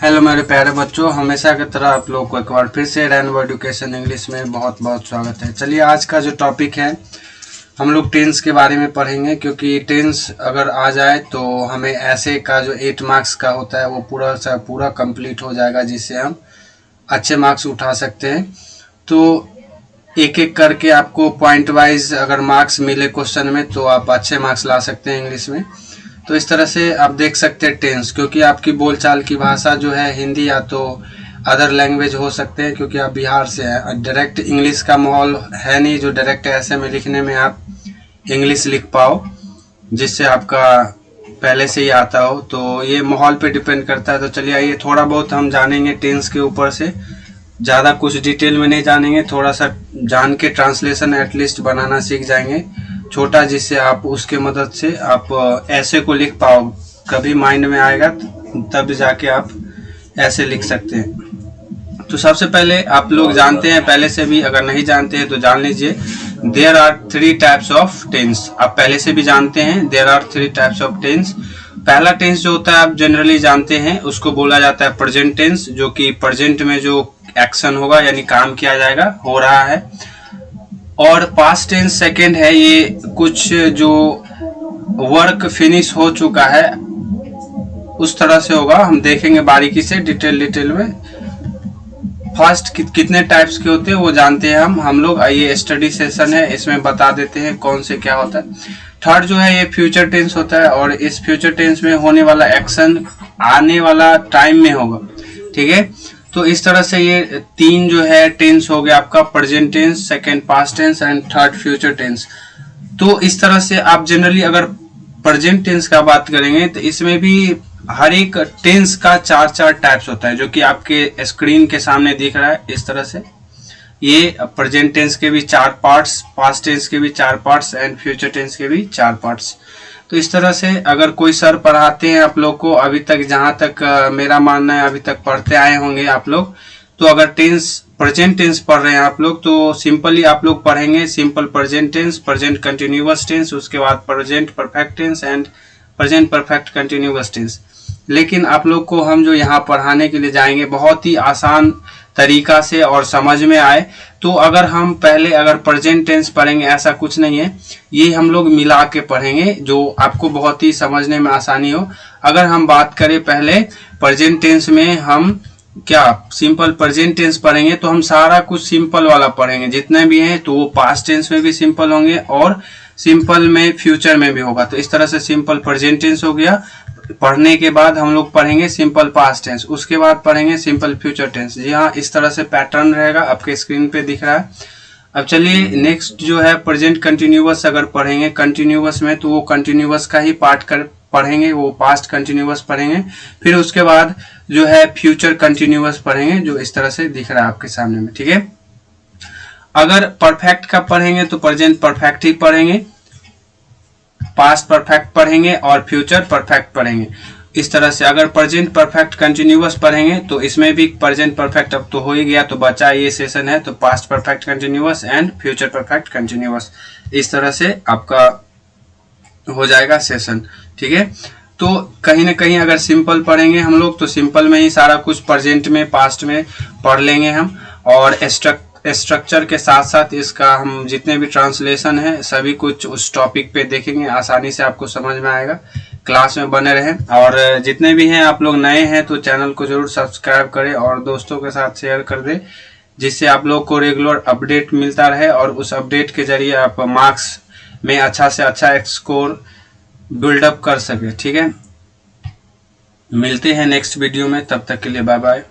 Hello मेरे प्यारे बच्चों, हमेशा की तरह आप लोग को एक बार फिर से रेनबो एजुकेशन इंग्लिश में बहुत बहुत स्वागत है। चलिए आज का जो टॉपिक है हम लोग टेंस के बारे में पढ़ेंगे, क्योंकि टेंस अगर आ जाए तो हमें ऐसे का जो 8 मार्क्स का होता है वो पूरा सा पूरा कंप्लीट हो जाएगा, जिससे हम अच्छे मार्क्स उठा सकते हैं। तो एक एक करके आपको पॉइंट वाइज अगर मार्क्स मिले क्वेश्चन में तो आप अच्छे मार्क्स ला सकते हैं इंग्लिश में। तो इस तरह से आप देख सकते हैं टेंस, क्योंकि आपकी बोलचाल की भाषा जो है हिंदी या तो अदर लैंग्वेज हो सकते हैं, क्योंकि आप बिहार से हैं। डायरेक्ट इंग्लिश का माहौल है नहीं जो डायरेक्ट ऐसे में लिखने में आप इंग्लिश लिख पाओ, जिससे आपका पहले से ही आता हो। तो ये माहौल पे डिपेंड करता है। तो चलिए आइए थोड़ा बहुत हम जानेंगे टेंस के ऊपर से, ज़्यादा कुछ डिटेल में नहीं जानेंगे, थोड़ा सा जान के ट्रांसलेशन एटलीस्ट बनाना सीख जाएंगे छोटा, जिससे आप उसके मदद से आप ऐसे को लिख पाओ। कभी माइंड में आएगा तब जाके आप ऐसे लिख सकते हैं। तो सबसे पहले आप लोग जानते हैं पहले से भी, अगर नहीं जानते हैं तो जान लीजिए, there are 3 types of tense. आप पहले से भी जानते हैं there are 3 types of tense. पहला टेंस जो होता है आप जनरली जानते हैं, उसको बोला जाता है प्रेजेंट टेंस, जो कि प्रेजेंट में जो एक्शन होगा यानी काम किया जाएगा, हो रहा है। और पास्ट टेंस सेकंड है, ये कुछ जो वर्क फिनिश हो चुका है उस तरह से होगा। हम देखेंगे बारीकी से डिटेल में। फर्स्ट कितने टाइप्स के होते हैं वो जानते हैं हम लोग। ये स्टडी सेशन है, इसमें बता देते हैं कौन से क्या होता है। थर्ड जो है ये फ्यूचर टेंस होता है, और इस फ्यूचर टेंस में होने वाला एक्शन आने वाला टाइम में होगा, ठीक है। तो इस तरह से ये 3 जो है टेंस हो गया आपका, present tense, second past tense and third future tense. तो इस तरह से आप जनरली अगर प्रेजेंट टेंस का बात करेंगे तो इसमें भी हर एक टेंस का 4 टाइप्स होता है, जो कि आपके स्क्रीन के सामने दिख रहा है इस तरह से। ये प्रेजेंट टेंस के भी 4 पार्ट्स, पास्ट टेंस के भी 4 पार्ट्स एंड फ्यूचर टेंस के भी 4 पार्ट्स। तो इस तरह से अगर कोई सर पढ़ाते हैं आप लोग को, अभी तक जहां तक मेरा मानना है अभी तक पढ़ते आए होंगे आप लोग, तो अगर टेंस प्रेजेंट टेंस पढ़ रहे हैं आप लोग तो सिंपली आप लोग पढ़ेंगे simple present tense, present continuous tense, उसके बाद present perfect tense and present perfect continuous tense. लेकिन आप लोग को हम जो यहाँ पढ़ाने के लिए जाएंगे बहुत ही आसान तरीका से और समझ में आए, तो अगर हम पहले अगर प्रेजेंट टेंस पढ़ेंगे, ऐसा कुछ नहीं है, ये हम लोग मिला के पढ़ेंगे जो आपको बहुत ही समझने में आसानी हो। अगर हम बात करें पहले प्रेजेंट टेंस में हम क्या सिंपल प्रेजेंट टेंस पढ़ेंगे तो हम सारा कुछ सिंपल वाला पढ़ेंगे, जितने भी हैं तो वो पास्ट टेंस में भी सिंपल होंगे और सिंपल में फ्यूचर में भी होगा। तो इस तरह से सिंपल प्रेजेंट टेंस हो गया। पढ़ने के बाद हम लोग पढ़ेंगे सिंपल पास्ट टेंस, उसके बाद पढ़ेंगे सिंपल फ्यूचर टेंस। जी हाँ, इस तरह से पैटर्न रहेगा, आपके स्क्रीन पे दिख रहा है। अब चलिए नेक्स्ट जो है प्रेजेंट कंटिन्यूअस अगर पढ़ेंगे कंटिन्यूअस में, तो वो कंटिन्यूअस का ही पार्ट कर पढ़ेंगे, वो पास्ट कंटिन्यूअस पढ़ेंगे। फिर उसके बाद जो है फ्यूचर कंटिन्यूअस पढ़ेंगे, जो इस तरह से दिख रहा है आपके सामने में, ठीक है। अगर परफेक्ट का पढ़ेंगे तो प्रेजेंट परफेक्ट ही पढ़ेंगे, पास्ट परफेक्ट पढ़ेंगे और फ्यूचर परफेक्ट पढ़ेंगे। इस तरह से अगर प्रेजेंट परफेक्ट कंटिन्यूअस पढ़ेंगे तो इसमें भी प्रेजेंट परफेक्ट अब तो हो ही गया, तो बचा ये सेशन है, तो past perfect continuous and future perfect continuous. इस तरह से आपका हो जाएगा सेशन, ठीक है। तो कहीं ना कहीं अगर सिंपल पढ़ेंगे हम लोग तो सिंपल में ही सारा कुछ प्रेजेंट में पास्ट में पढ़ लेंगे हम, और स्ट्रक्चर के साथ साथ इसका हम जितने भी ट्रांसलेशन है सभी कुछ उस टॉपिक पे देखेंगे, आसानी से आपको समझ में आएगा। क्लास में बने रहें, और जितने भी हैं आप लोग नए हैं तो चैनल को जरूर सब्सक्राइब करें और दोस्तों के साथ शेयर कर दें, जिससे आप लोग को रेगुलर अपडेट मिलता रहे और उस अपडेट के जरिए आप मार्क्स में अच्छा से अच्छा स्कोर बिल्डअप कर सके, ठीक है। मिलते हैं नेक्स्ट वीडियो में, तब तक के लिए बाय बाय।